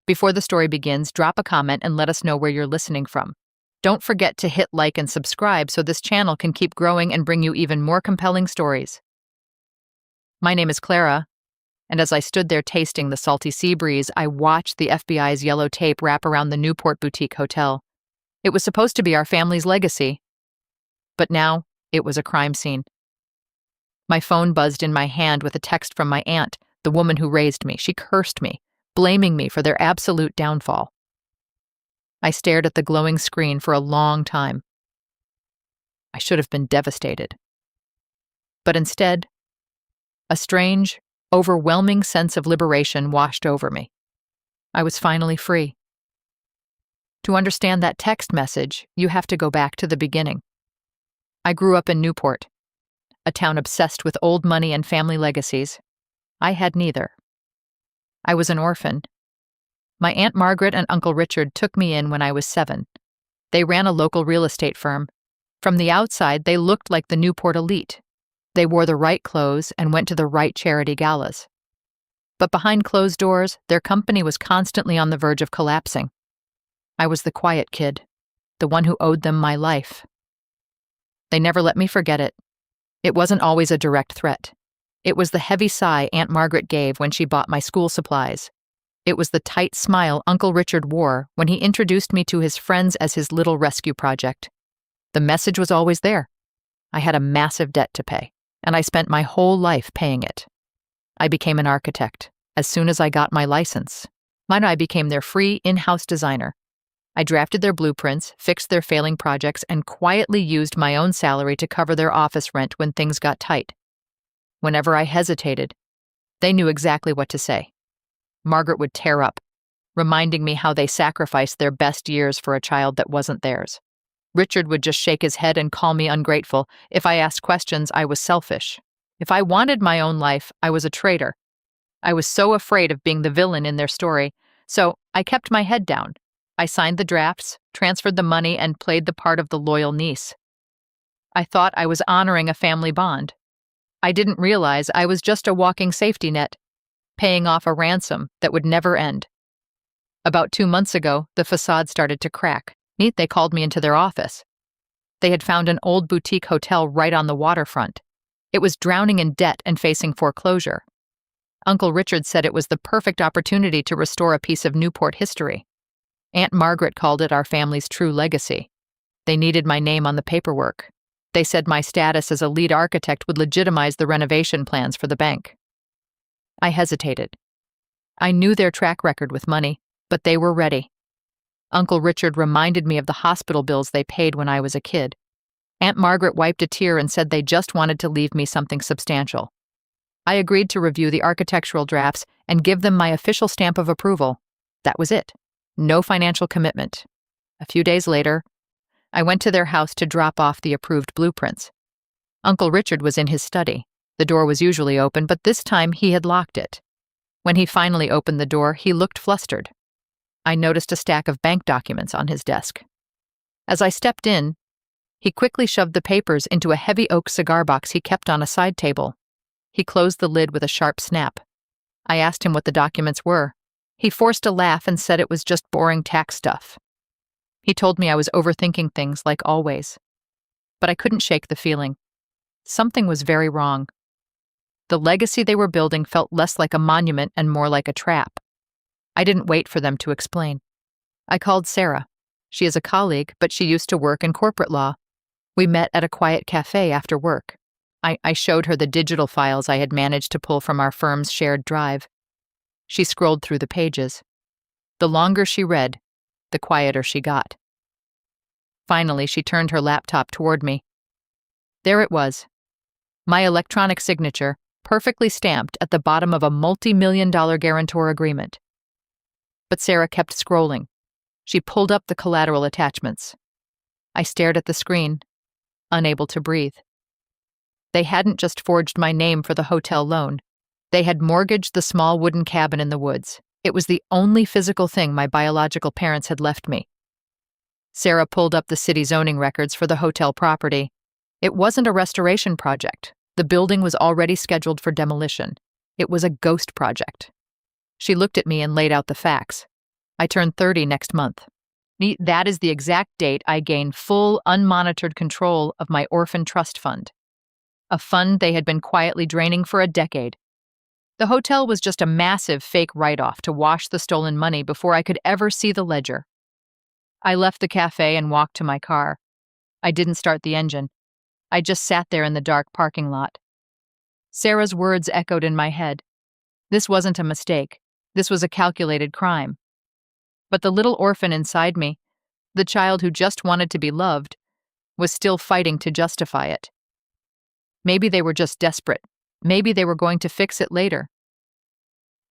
Before the story begins, drop a comment and let us know where you're listening from. Don't forget to hit like and subscribe so this channel can keep growing and bring you even more compelling stories. My name is Clara, and as I stood there tasting the salty sea breeze, I watched the FBI's yellow tape wrap around the Newport Boutique Hotel. It was supposed to be our family's legacy, but now it was a crime scene. My phone buzzed in my hand with a text from my aunt, the woman who raised me. She cursed me, blaming me for their absolute downfall. I stared at the glowing screen for a long time. I should have been devastated. But instead, a strange, overwhelming sense of liberation washed over me. I was finally free. To understand that text message, you have to go back to the beginning. I grew up in Newport, a town obsessed with old money and family legacies. I had neither. I was an orphan. My Aunt Margaret and Uncle Richard took me in when I was 7. They ran a local real estate firm. From the outside, they looked like the Newport elite. They wore the right clothes and went to the right charity galas. But behind closed doors, their company was constantly on the verge of collapsing. I was the quiet kid, the one who owed them my life. They never let me forget it. It wasn't always a direct threat. It was the heavy sigh Aunt Margaret gave when she bought my school supplies. It was the tight smile Uncle Richard wore when he introduced me to his friends as his little rescue project. The message was always there. I had a massive debt to pay, and I spent my whole life paying it. I became an architect as soon as I got my license. I became their free in-house designer. I drafted their blueprints, fixed their failing projects, and quietly used my own salary to cover their office rent when things got tight. Whenever I hesitated, they knew exactly what to say. Margaret would tear up, reminding me how they sacrificed their best years for a child that wasn't theirs. Richard would just shake his head and call me ungrateful. If I asked questions, I was selfish. If I wanted my own life, I was a traitor. I was so afraid of being the villain in their story, so I kept my head down. I signed the drafts, transferred the money, and played the part of the loyal niece. I thought I was honoring a family bond. I didn't realize I was just a walking safety net, paying off a ransom that would never end. About 2 months ago, the facade started to crack. They called me into their office. They had found an old boutique hotel right on the waterfront. It was drowning in debt and facing foreclosure. Uncle Richard said it was the perfect opportunity to restore a piece of Newport history. Aunt Margaret called it our family's true legacy. They needed my name on the paperwork. They said my status as a lead architect would legitimize the renovation plans for the bank. I hesitated. I knew their track record with money, but they were ready. Uncle Richard reminded me of the hospital bills they paid when I was a kid. Aunt Margaret wiped a tear and said they just wanted to leave me something substantial. I agreed to review the architectural drafts and give them my official stamp of approval. That was it. No financial commitment. A few days later, I went to their house to drop off the approved blueprints. Uncle Richard was in his study. The door was usually open, but this time he had locked it. When he finally opened the door, he looked flustered. I noticed a stack of bank documents on his desk. As I stepped in, he quickly shoved the papers into a heavy oak cigar box he kept on a side table. He closed the lid with a sharp snap. I asked him what the documents were. He forced a laugh and said it was just boring tax stuff. He told me I was overthinking things like always. But I couldn't shake the feeling. Something was very wrong. The legacy they were building felt less like a monument and more like a trap. I didn't wait for them to explain. I called Sarah. She is a colleague, but she used to work in corporate law. We met at a quiet cafe after work. I showed her the digital files I had managed to pull from our firm's shared drive. She scrolled through the pages. The longer she read, the quieter she got. Finally, she turned her laptop toward me. There it was. My electronic signature, perfectly stamped at the bottom of a multi-million-dollar guarantor agreement. But Sarah kept scrolling. She pulled up the collateral attachments. I stared at the screen, unable to breathe. They hadn't just forged my name for the hotel loan. They had mortgaged the small wooden cabin in the woods. It was the only physical thing my biological parents had left me. Sarah pulled up the city zoning records for the hotel property. It wasn't a restoration project. The building was already scheduled for demolition. It was a ghost project. She looked at me and laid out the facts. I turn 30 next month. That is the exact date I gain full, unmonitored control of my orphan trust fund, a fund they had been quietly draining for a decade. The hotel was just a massive fake write-off to wash the stolen money before I could ever see the ledger. I left the cafe and walked to my car. I didn't start the engine. I just sat there in the dark parking lot. Sarah's words echoed in my head. This wasn't a mistake. This was a calculated crime. But the little orphan inside me, the child who just wanted to be loved, was still fighting to justify it. Maybe they were just desperate. Maybe they were going to fix it later.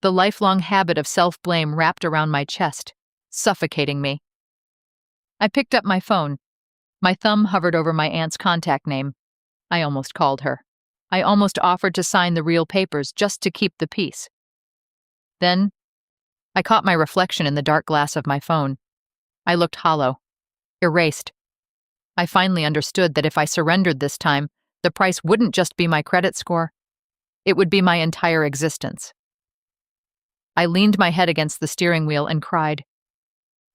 The lifelong habit of self-blame wrapped around my chest, suffocating me. I picked up my phone. My thumb hovered over my aunt's contact name. I almost called her. I almost offered to sign the real papers just to keep the peace. Then, I caught my reflection in the dark glass of my phone. I looked hollow, erased. I finally understood that if I surrendered this time, the price wouldn't just be my credit score. It would be my entire existence. I leaned my head against the steering wheel and cried,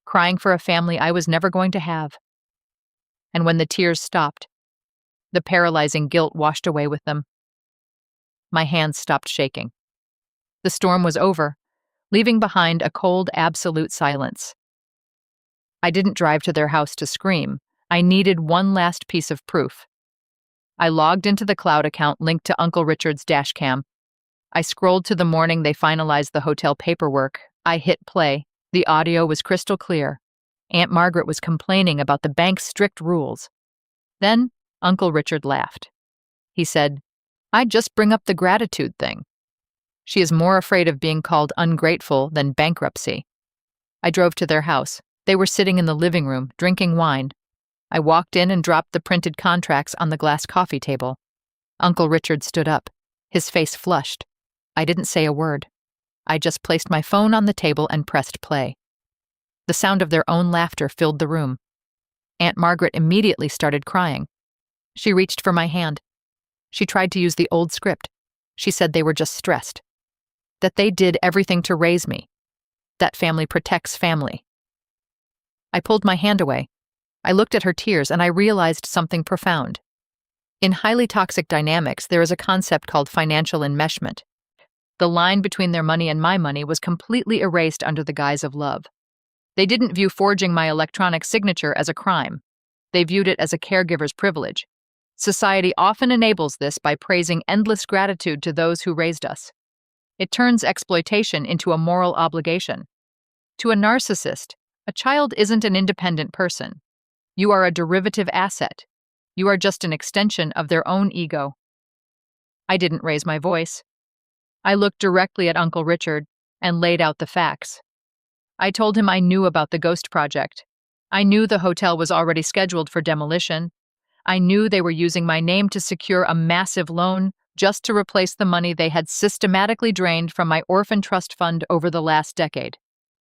crying for a family I was never going to have. And when the tears stopped, the paralyzing guilt washed away with them. My hands stopped shaking. The storm was over, leaving behind a cold, absolute silence. I didn't drive to their house to scream. I needed one last piece of proof. I logged into the cloud account linked to Uncle Richard's Dashcam. I scrolled to the morning they finalized the hotel paperwork. I hit play. The audio was crystal clear. Aunt Margaret was complaining about the bank's strict rules. Then Uncle Richard laughed. He said, "I'd just bring up the gratitude thing. She is more afraid of being called ungrateful than bankruptcy." I drove to their house. They were sitting in the living room, drinking wine. I walked in and dropped the printed contracts on the glass coffee table. Uncle Richard stood up, his face flushed. I didn't say a word. I just placed my phone on the table and pressed play. The sound of their own laughter filled the room. Aunt Margaret immediately started crying. She reached for my hand. She tried to use the old script. She said they were just stressed. That they did everything to raise me. That family protects family. I pulled my hand away. I looked at her tears and I realized something profound. In highly toxic dynamics, there is a concept called financial enmeshment. The line between their money and my money was completely erased under the guise of love. They didn't view forging my electronic signature as a crime. They viewed it as a caregiver's privilege. Society often enables this by praising endless gratitude to those who raised us. It turns exploitation into a moral obligation. To a narcissist, a child isn't an independent person. You are a derivative asset. You are just an extension of their own ego. I didn't raise my voice. I looked directly at Uncle Richard and laid out the facts. I told him I knew about the ghost project. I knew the hotel was already scheduled for demolition. I knew they were using my name to secure a massive loan just to replace the money they had systematically drained from my orphan trust fund over the last decade.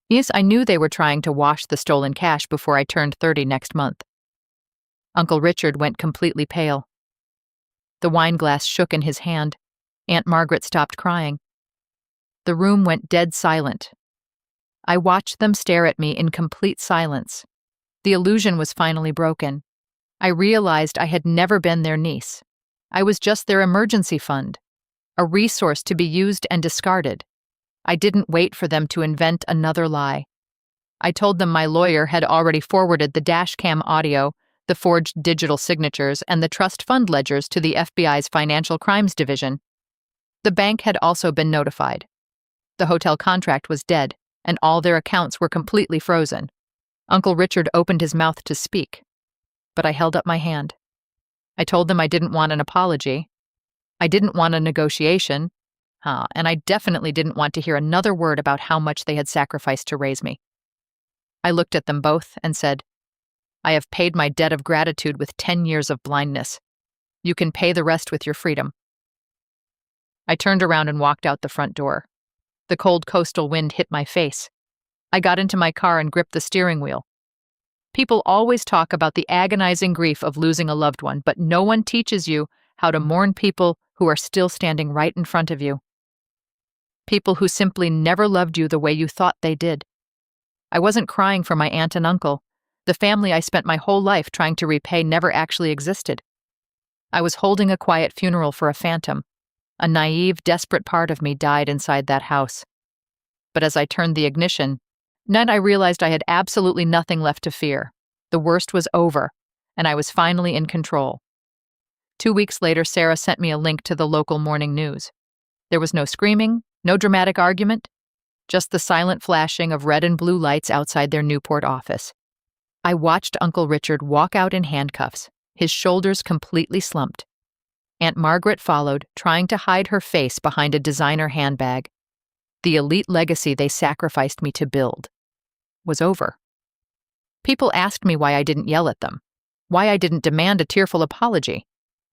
Yes, I knew they were trying to wash the stolen cash before I turned 30 next month. Uncle Richard went completely pale. The wine glass shook in his hand. Aunt Margaret stopped crying. The room went dead silent. I watched them stare at me in complete silence. The illusion was finally broken. I realized I had never been their niece. I was just their emergency fund, a resource to be used and discarded. I didn't wait for them to invent another lie. I told them my lawyer had already forwarded the Dashcam audio, the forged digital signatures, and the trust fund ledgers to the FBI's Financial Crimes Division. The bank had also been notified. The hotel contract was dead, and all their accounts were completely frozen. Uncle Richard opened his mouth to speak, but I held up my hand. I told them I didn't want an apology. I didn't want a negotiation. And I definitely didn't want to hear another word about how much they had sacrificed to raise me. I looked at them both and said, "I have paid my debt of gratitude with 10 years of blindness. You can pay the rest with your freedom." I turned around and walked out the front door. The cold coastal wind hit my face. I got into my car and gripped the steering wheel. People always talk about the agonizing grief of losing a loved one, but no one teaches you how to mourn people who are still standing right in front of you. People who simply never loved you the way you thought they did. I wasn't crying for my aunt and uncle. The family I spent my whole life trying to repay never actually existed. I was holding a quiet funeral for a phantom. A naive, desperate part of me died inside that house. But as I turned the ignition, then I realized I had absolutely nothing left to fear. The worst was over, and I was finally in control. 2 weeks later, Sarah sent me a link to the local morning news. There was no screaming, no dramatic argument, just the silent flashing of red and blue lights outside their Newport office. I watched Uncle Richard walk out in handcuffs, his shoulders completely slumped. Aunt Margaret followed, trying to hide her face behind a designer handbag. The elite legacy they sacrificed me to build was over. People asked me why I didn't yell at them, why I didn't demand a tearful apology.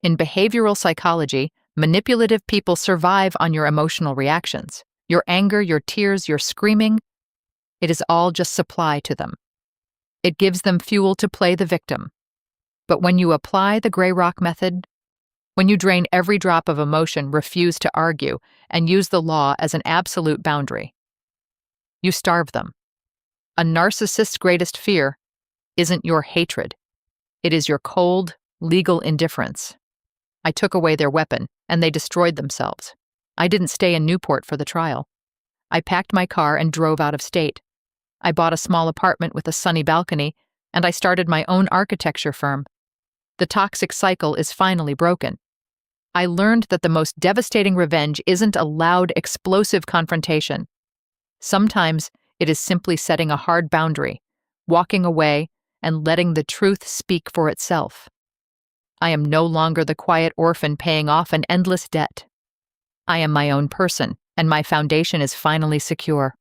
In behavioral psychology, manipulative people survive on your emotional reactions. Your anger, your tears, your screaming, it is all just supply to them. It gives them fuel to play the victim. But when you apply the gray rock method, when you drain every drop of emotion, refuse to argue, and use the law as an absolute boundary, you starve them. A narcissist's greatest fear isn't your hatred. It is your cold, legal indifference. I took away their weapon, and they destroyed themselves. I didn't stay in Newport for the trial. I packed my car and drove out of state. I bought a small apartment with a sunny balcony, and I started my own architecture firm. The toxic cycle is finally broken. I learned that the most devastating revenge isn't a loud, explosive confrontation. Sometimes it is simply setting a hard boundary, walking away, and letting the truth speak for itself. I am no longer the quiet orphan paying off an endless debt. I am my own person, and my foundation is finally secure.